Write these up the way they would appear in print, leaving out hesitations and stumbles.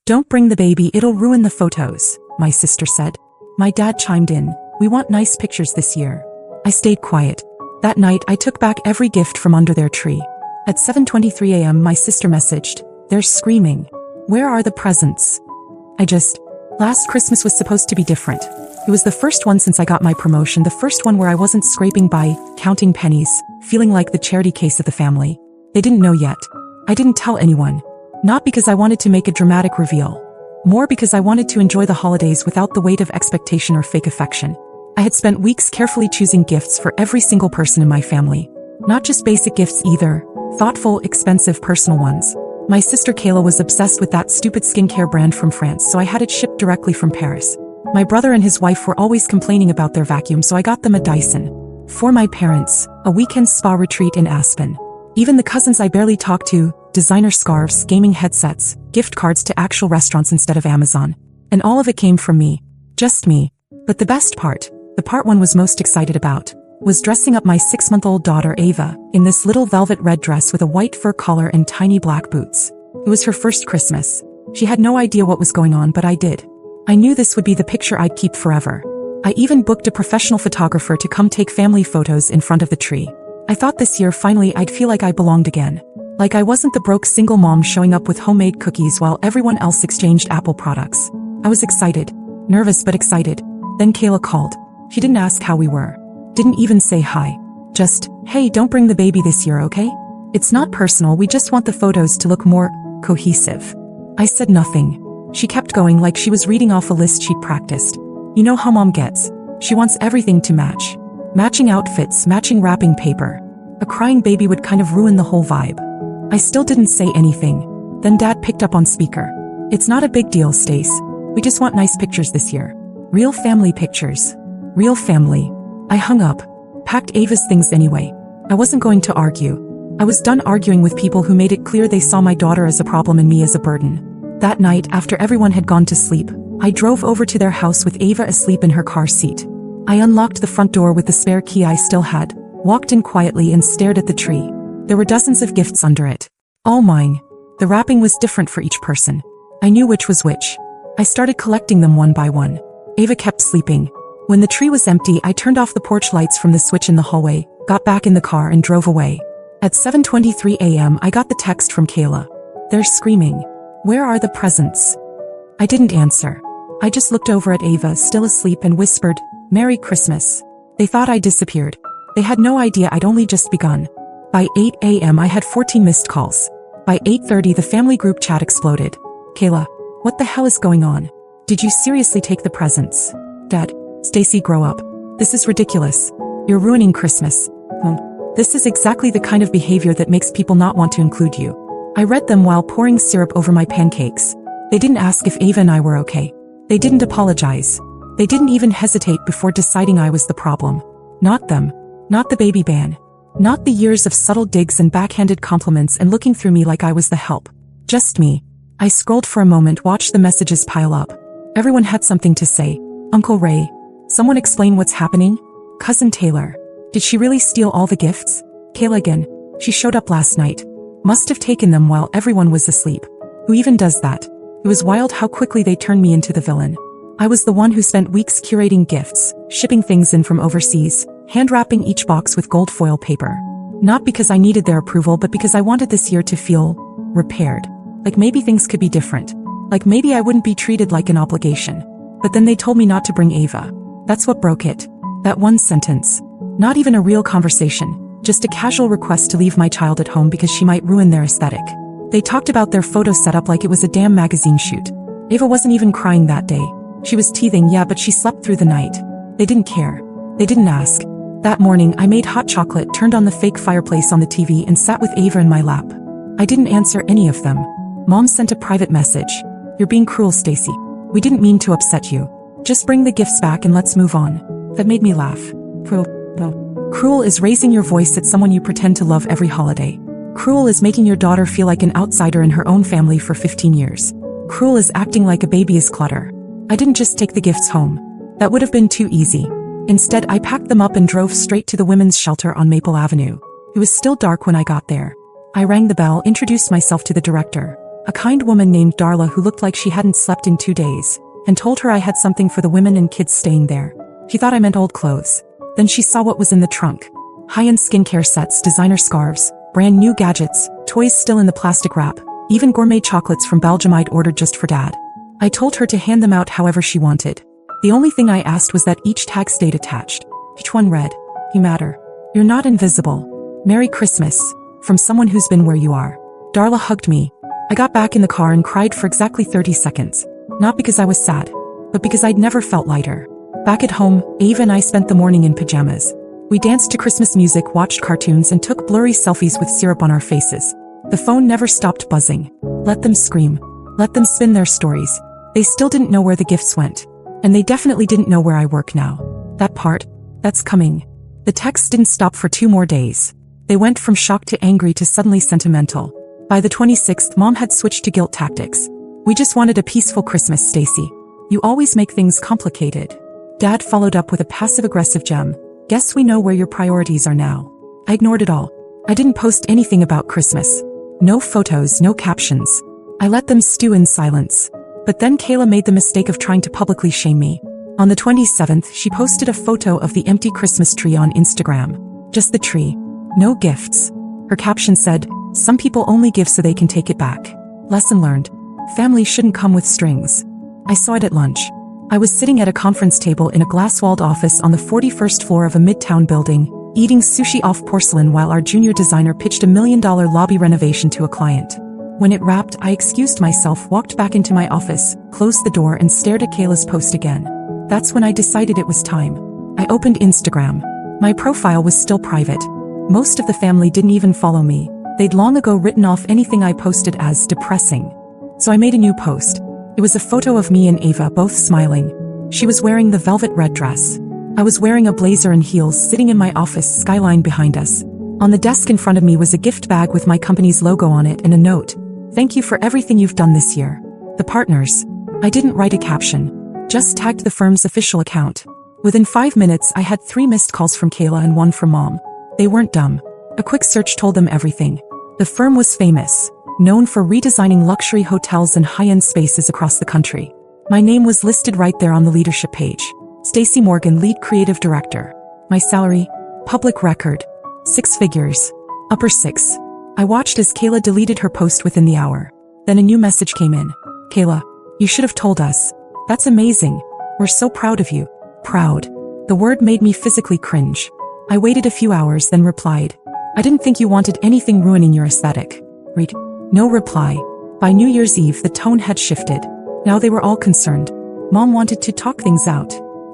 Don't bring the baby, it'll ruin the photos, my sister said. My dad chimed in, we want nice pictures this year. I stayed quiet. That night I took back every gift from under their tree. At 7:23 a.m. my sister messaged, they're screaming. Where are the presents? Last Christmas was supposed to be different. It was the first one since I got my promotion, the first one where I wasn't scraping by, counting pennies, feeling like the charity case of the family. They didn't know yet. I didn't tell anyone. Not because I wanted to make a dramatic reveal. More because I wanted to enjoy the holidays without the weight of expectation or fake affection. I had spent weeks carefully choosing gifts for every single person in my family. Not just basic gifts either, thoughtful, expensive, personal ones. My sister Kayla was obsessed with that stupid skincare brand from France, so I had it shipped directly from Paris. My brother and his wife were always complaining about their vacuum, so I got them a Dyson. For my parents, a weekend spa retreat in Aspen. Even the cousins I barely talked to, designer scarves, gaming headsets, gift cards to actual restaurants instead of Amazon. And all of it came from me. Just me. But the best part, the part one was most excited about, was dressing up my 6-month-old daughter Ava in this little velvet red dress with a white fur collar and tiny black boots. It was her first Christmas. She had no idea what was going on, but I did. I knew this would be the picture I'd keep forever. I even booked a professional photographer to come take family photos in front of the tree. I thought this year finally I'd feel like I belonged again. Like I wasn't the broke single mom showing up with homemade cookies while everyone else exchanged Apple products. I was excited. Nervous but excited. Then Kayla called. She didn't ask how we were. Didn't even say hi. Just, hey, don't bring the baby this year, okay? It's not personal, we just want the photos to look more cohesive. I said nothing. She kept going like she was reading off a list she'd practiced. You know how mom gets. She wants everything to match. Matching outfits, matching wrapping paper. A crying baby would kind of ruin the whole vibe. I still didn't say anything. Then Dad picked up on speaker. It's not a big deal, Stace. We just want nice pictures this year. Real family pictures. Real family. I hung up. Packed Ava's things anyway. I wasn't going to argue. I was done arguing with people who made it clear they saw my daughter as a problem and me as a burden. That night, after everyone had gone to sleep, I drove over to their house with Ava asleep in her car seat. I unlocked the front door with the spare key I still had, walked in quietly and stared at the tree. There were dozens of gifts under it. All mine. The wrapping was different for each person. I knew which was which. I started collecting them one by one. Ava kept sleeping. When the tree was empty, I turned off the porch lights from the switch in the hallway, got back in the car and drove away. At 7:23 a.m. I got the text from Kayla. They're screaming. Where are the presents? I didn't answer. I just looked over at Ava, still asleep, and whispered, Merry Christmas. They thought I disappeared. They had no idea I'd only just begun. By 8 a.m. I had 14 missed calls. By 8:30 the family group chat exploded. Kayla, what the hell is going on? Did you seriously take the presents? Dad, Stacy, grow up. This is ridiculous. You're ruining Christmas. This is exactly the kind of behavior that makes people not want to include you. I read them while pouring syrup over my pancakes. They didn't ask if Ava and I were okay. They didn't apologize. They didn't even hesitate before deciding I was the problem. Not them. Not the baby ban. Not the years of subtle digs and backhanded compliments and looking through me like I was the help. Just me. I scrolled for a moment, watched the messages pile up. Everyone had something to say. Uncle Ray. Someone explain what's happening? Cousin Taylor. Did she really steal all the gifts? Kayla again. She showed up last night. Must have taken them while everyone was asleep. Who even does that? It was wild how quickly they turned me into the villain. I was the one who spent weeks curating gifts, shipping things in from overseas, hand wrapping each box with gold foil paper. Not because I needed their approval, but because I wanted this year to feel repaired. Like maybe things could be different. Like maybe I wouldn't be treated like an obligation. But then they told me not to bring Ava. That's what broke it. That one sentence. Not even a real conversation, just a casual request to leave my child at home because she might ruin their aesthetic. They talked about their photo setup like it was a damn magazine shoot. Ava wasn't even crying that day. She was teething, yeah, but she slept through the night. They didn't care. They didn't ask. That morning, I made hot chocolate, turned on the fake fireplace on the TV, and sat with Ava in my lap. I didn't answer any of them. Mom sent a private message. You're being cruel, Stacy. We didn't mean to upset you. Just bring the gifts back and let's move on. That made me laugh. Cruel is raising your voice at someone you pretend to love every holiday. Cruel is making your daughter feel like an outsider in her own family for 15 years. Cruel is acting like a baby is clutter. I didn't just take the gifts home. That would have been too easy. Instead, I packed them up and drove straight to the women's shelter on Maple Avenue. It was still dark when I got there. I rang the bell, introduced myself to the director. A kind woman named Darla who looked like she hadn't slept in 2 days, and told her I had something for the women and kids staying there. She thought I meant old clothes. Then she saw what was in the trunk. High-end skincare sets, designer scarves, brand new gadgets, toys still in the plastic wrap, even gourmet chocolates from Belgium I'd ordered just for Dad. I told her to hand them out however she wanted. The only thing I asked was that each tag stayed attached. Each one read, "You matter. You're not invisible. Merry Christmas. From someone who's been where you are." Darla hugged me. I got back in the car and cried for exactly 30 seconds. Not because I was sad, but because I'd never felt lighter. Back at home, Ava and I spent the morning in pajamas. We danced to Christmas music, watched cartoons, and took blurry selfies with syrup on our faces. The phone never stopped buzzing. Let them scream. Let them spin their stories. They still didn't know where the gifts went. And they definitely didn't know where I work now. That part, that's coming. The texts didn't stop for 2 more days. They went from shocked to angry to suddenly sentimental. By the 26th, Mom had switched to guilt tactics. "We just wanted a peaceful Christmas, Stacy. You always make things complicated." Dad followed up with a passive-aggressive gem. "Guess we know where your priorities are now." I ignored it all. I didn't post anything about Christmas. No photos, no captions. I let them stew in silence. But then Kayla made the mistake of trying to publicly shame me. On the 27th, she posted a photo of the empty Christmas tree on Instagram. Just the tree. No gifts. Her caption said, "Some people only give so they can take it back. Lesson learned. Family shouldn't come with strings." I saw it at lunch. I was sitting at a conference table in a glass-walled office on the 41st floor of a midtown building, eating sushi off porcelain while our junior designer pitched a $1 million lobby renovation to a client. When it wrapped, I excused myself, walked back into my office, closed the door, and stared at Kayla's post again. That's when I decided it was time. I opened Instagram. My profile was still private. Most of the family didn't even follow me. They'd long ago written off anything I posted as depressing. So I made a new post. It was a photo of me and Ava both smiling. She was wearing the velvet red dress. I was wearing a blazer and heels, sitting in my office, skyline behind us. On the desk in front of me was a gift bag with my company's logo on it and a note. "Thank you for everything you've done this year. The partners." I didn't write a caption. Just tagged the firm's official account. Within 5 minutes, I had 3 missed calls from Kayla and 1 from Mom. They weren't dumb. A quick search told them everything. The firm was famous, known for redesigning luxury hotels and high-end spaces across the country. My name was listed right there on the leadership page. Stacy Morgan, lead creative director. My salary? Public record. 6 figures. Upper 6. I watched as Kayla deleted her post within the hour. Then a new message came in. "Kayla, you should have told us. That's amazing. We're so proud of you." Proud. The word made me physically cringe. I waited a few hours, then replied, "I didn't think you wanted anything ruining your aesthetic." Read. No reply. By New Year's Eve, the tone had shifted. Now they were all concerned. Mom wanted to talk things out.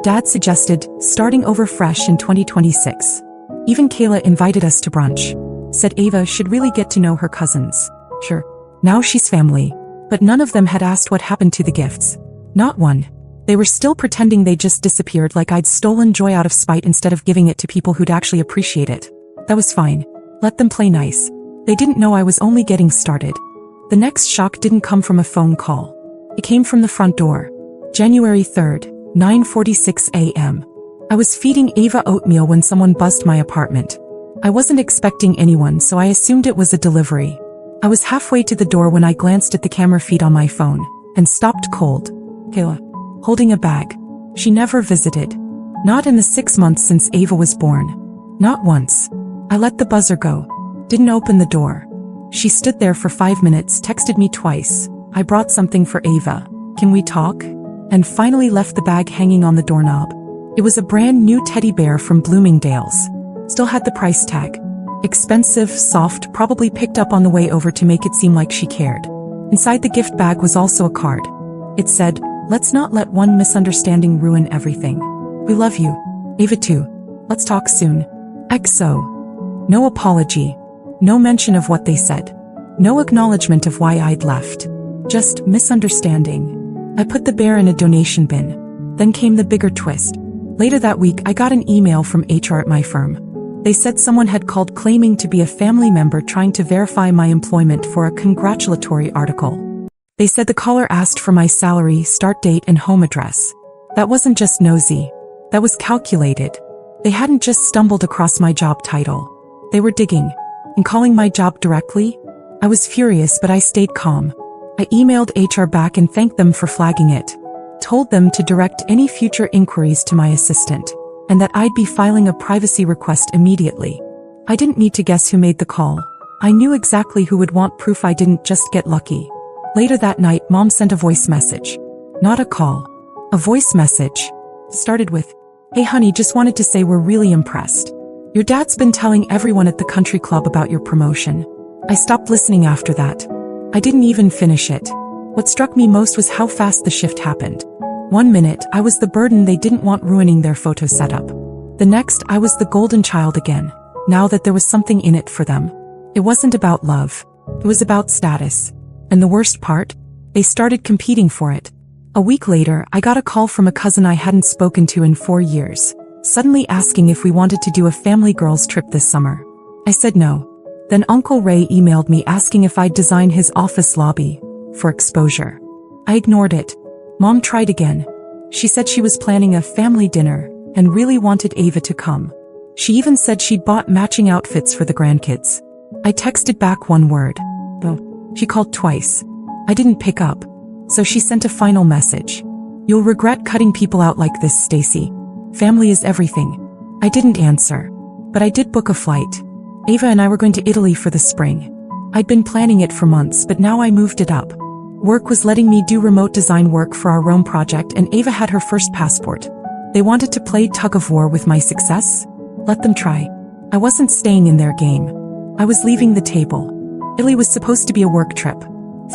Dad suggested starting over fresh in 2026. Even Kayla invited us to brunch. Said Ava should really get to know her cousins. Sure. Now she's family. But none of them had asked what happened to the gifts. Not one. They were still pretending they just disappeared, like I'd stolen joy out of spite instead of giving it to people who'd actually appreciate it. That was fine. Let them play nice. They didn't know I was only getting started. The next shock didn't come from a phone call. It came from the front door. January 3rd, 9:46 a.m. I was feeding Ava oatmeal when someone buzzed my apartment. I wasn't expecting anyone, so I assumed it was a delivery. I was halfway to the door when I glanced at the camera feed on my phone and stopped cold. Kayla, holding a bag. She never visited. Not in the 6 months since Ava was born. Not once. I let the buzzer go. Didn't open the door. She stood there for 5 minutes, texted me twice. I brought something for Ava. Can we talk? And finally left the bag hanging on the doorknob. It was a brand new teddy bear from Bloomingdale's. Still had the price tag. Expensive, soft, probably picked up on the way over to make it seem like she cared. Inside the gift bag was also a card. It said, "Let's not let one misunderstanding ruin everything. We love you. Ava too. Let's talk soon. XO." No apology. No mention of what they said. No acknowledgement of why I'd left. Just misunderstanding. I put the bear in a donation bin. Then came the bigger twist. Later that week, I got an email from HR at my firm. They said someone had called claiming to be a family member trying to verify my employment for a congratulatory article. They said the caller asked for my salary, start date, and home address. That wasn't just nosy. That was calculated. They hadn't just stumbled across my job title. They were digging and calling my job directly. I was furious, but I stayed calm. I emailed HR back and thanked them for flagging it. Told them to direct any future inquiries to my assistant, and that I'd be filing a privacy request immediately. I didn't need to guess who made the call. I knew exactly who would want proof I didn't just get lucky. Later that night, Mom sent a voice message. Not a call. A voice message. Started with, "Hey honey, just wanted to say we're really impressed. Your dad's been telling everyone at the country club about your promotion." I stopped listening after that. I didn't even finish it. What struck me most was how fast the shift happened. 1 minute, I was the burden they didn't want ruining their photo setup. The next, I was the golden child again, now that there was something in it for them. It wasn't about love. It was about status. And the worst part? They started competing for it. A week later, I got a call from a cousin I hadn't spoken to in 4 years, suddenly asking if we wanted to do a family girls trip this summer. I said no. Then Uncle Ray emailed me asking if I'd design his office lobby for exposure. I ignored it. Mom tried again. She said she was planning a family dinner and really wanted Ava to come. She even said she'd bought matching outfits for the grandkids. I texted back one word. Oh. She called twice. I didn't pick up. So she sent a final message. "You'll regret cutting people out like this, Stacy. Family is everything." I didn't answer. But I did book a flight. Ava and I were going to Italy for the spring. I'd been planning it for months, but now I moved it up. Work was letting me do remote design work for our Rome project, and Ava had her first passport. They wanted to play tug of war with my success? Let them try. I wasn't staying in their game. I was leaving the table. Italy was supposed to be a work trip.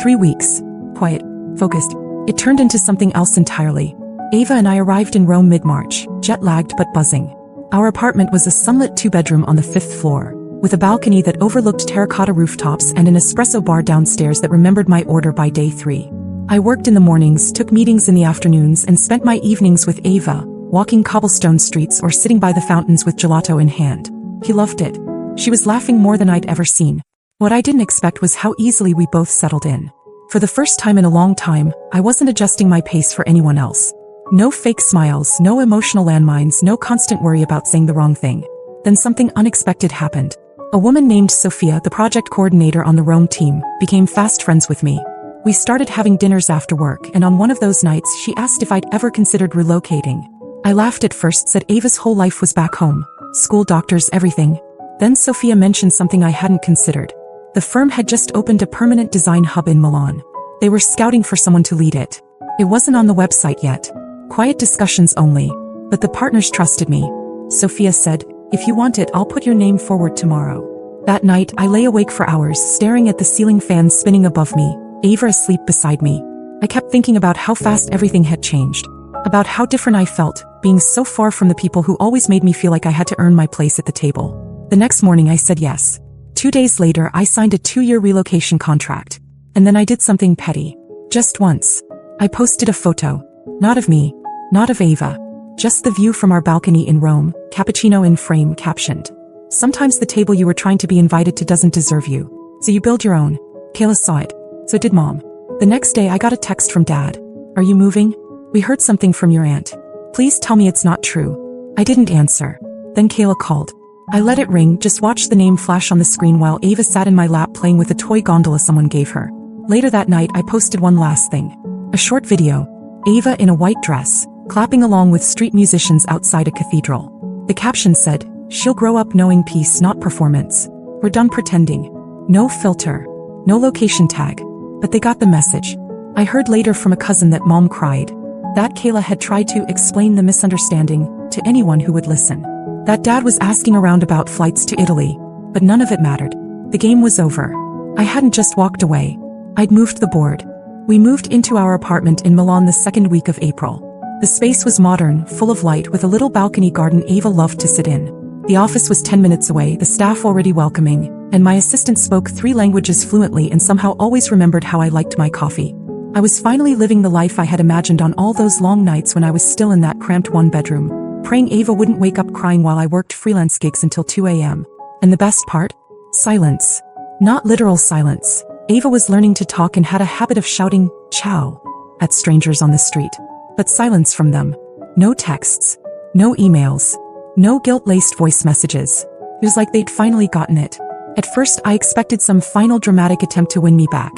3 weeks. Quiet. Focused. It turned into something else entirely. Ava and I arrived in Rome mid-March, jet-lagged but buzzing. Our apartment was a sunlit 2-bedroom on the 5th floor, with a balcony that overlooked terracotta rooftops and an espresso bar downstairs that remembered my order by day 3. I worked in the mornings, took meetings in the afternoons, and spent my evenings with Ava, walking cobblestone streets or sitting by the fountains with gelato in hand. He loved it. She was laughing more than I'd ever seen. What I didn't expect was how easily we both settled in. For the first time in a long time, I wasn't adjusting my pace for anyone else. No fake smiles, no emotional landmines, no constant worry about saying the wrong thing. Then something unexpected happened. A woman named Sophia, the project coordinator on the Rome team, became fast friends with me. We started having dinners after work, and on one of those nights she asked if I'd ever considered relocating. I laughed at first, said Ava's whole life was back home. School, doctors, everything. Then Sophia mentioned something I hadn't considered. The firm had just opened a permanent design hub in Milan. They were scouting for someone to lead it. It wasn't on the website yet. Quiet discussions only. But the partners trusted me. Sophia said, "If you want it, I'll put your name forward tomorrow." That night, I lay awake for hours, staring at the ceiling fan spinning above me, Ava asleep beside me. I kept thinking about how fast everything had changed. About how different I felt, being so far from the people who always made me feel like I had to earn my place at the table. The next morning I said yes. 2 days later, I signed a 2-year relocation contract. And then I did something petty. Just once. I posted a photo. Not of me. Not of Ava. Just the view from our balcony in Rome, cappuccino in frame, captioned. "Sometimes the table you were trying to be invited to doesn't deserve you. So you build your own." Kayla saw it. So did Mom. The next day I got a text from Dad. "Are you moving? We heard something from your aunt. Please tell me it's not true." I didn't answer. Then Kayla called. I let it ring, just watched the name flash on the screen while Ava sat in my lap playing with a toy gondola someone gave her. Later that night I posted one last thing. A short video. Ava in a white dress, clapping along with street musicians outside a cathedral. The caption said, "She'll grow up knowing peace, not performance. We're done pretending." No filter. No location tag. But they got the message. I heard later from a cousin that Mom cried. That Kayla had tried to explain the misunderstanding to anyone who would listen. That Dad was asking around about flights to Italy. But none of it mattered. The game was over. I hadn't just walked away. I'd moved the board. We moved into our apartment in Milan the second week of April. The space was modern, full of light, with a little balcony garden Ava loved to sit in. The office was 10 minutes away, the staff already welcoming, and my assistant spoke 3 languages fluently and somehow always remembered how I liked my coffee. I was finally living the life I had imagined on all those long nights when I was still in that cramped 1-bedroom, praying Ava wouldn't wake up crying while I worked freelance gigs until 2 a.m. And the best part? Silence. Not literal silence. Ava was learning to talk and had a habit of shouting, "Ciao," at strangers on the street. But silence from them. No texts. No emails. No guilt-laced voice messages. It was like they'd finally gotten it. At first I expected some final dramatic attempt to win me back.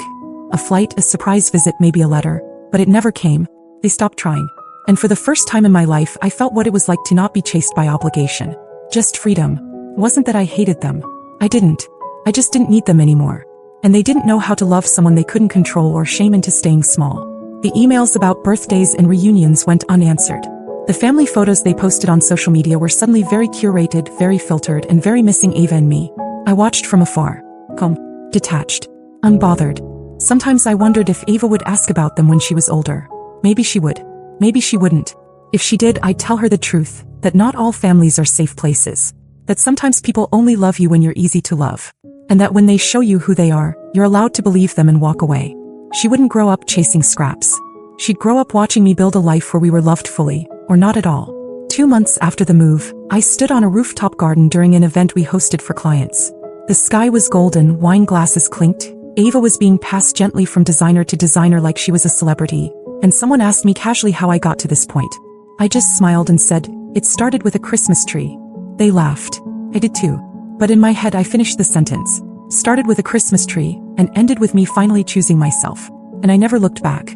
A flight, a surprise visit, maybe a letter. But it never came. They stopped trying. And for the first time in my life, I felt what it was like to not be chased by obligation. Just freedom. It wasn't that I hated them. I didn't. I just didn't need them anymore. And they didn't know how to love someone they couldn't control or shame into staying small. The emails about birthdays and reunions went unanswered. The family photos they posted on social media were suddenly very curated, very filtered, and very missing Ava and me. I watched from afar. Calm. Detached. Unbothered. Sometimes I wondered if Ava would ask about them when she was older. Maybe she would. Maybe she wouldn't. If she did, I'd tell her the truth, that not all families are safe places. That sometimes people only love you when you're easy to love. And that when they show you who they are, you're allowed to believe them and walk away. She wouldn't grow up chasing scraps. She'd grow up watching me build a life where we were loved fully, or not at all. 2 months after the move, I stood on a rooftop garden during an event we hosted for clients. The sky was golden, wine glasses clinked. Ava was being passed gently from designer to designer like she was a celebrity, and someone asked me casually how I got to this point. I just smiled and said, "It started with a Christmas tree." They laughed. I did too. But in my head I finished the sentence. Started with a Christmas tree, and ended with me finally choosing myself. And I never looked back.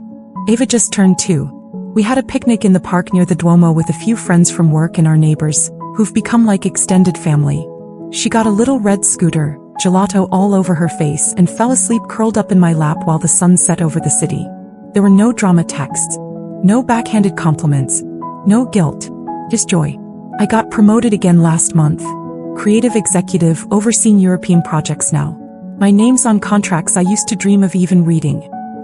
Ava just turned 2. We had a picnic in the park near the Duomo with a few friends from work and our neighbors, who've become like extended family. She got a little red scooter, gelato all over her face, and fell asleep curled up in my lap while the sun set over the city. There were no drama texts. No backhanded compliments. No guilt. Just joy. I got promoted again last month. Creative executive, overseeing European projects now. My name's on contracts I used to dream of even reading.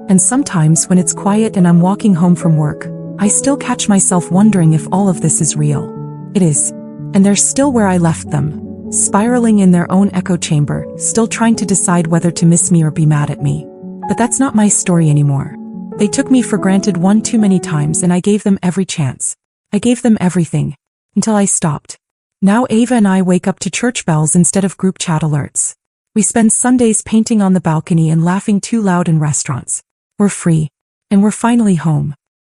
And sometimes when it's quiet and I'm walking home from work, I still catch myself wondering if all of this is real. It is. And they're still where I left them. Spiraling in their own echo chamber, still trying to decide whether to miss me or be mad at me. But that's not my story anymore. They took me for granted one too many times, and I gave them every chance. I gave them everything. Until I stopped. Now Ava and I wake up to church bells instead of group chat alerts. We spend Sundays painting on the balcony and laughing too loud in restaurants. We're free. And we're finally home.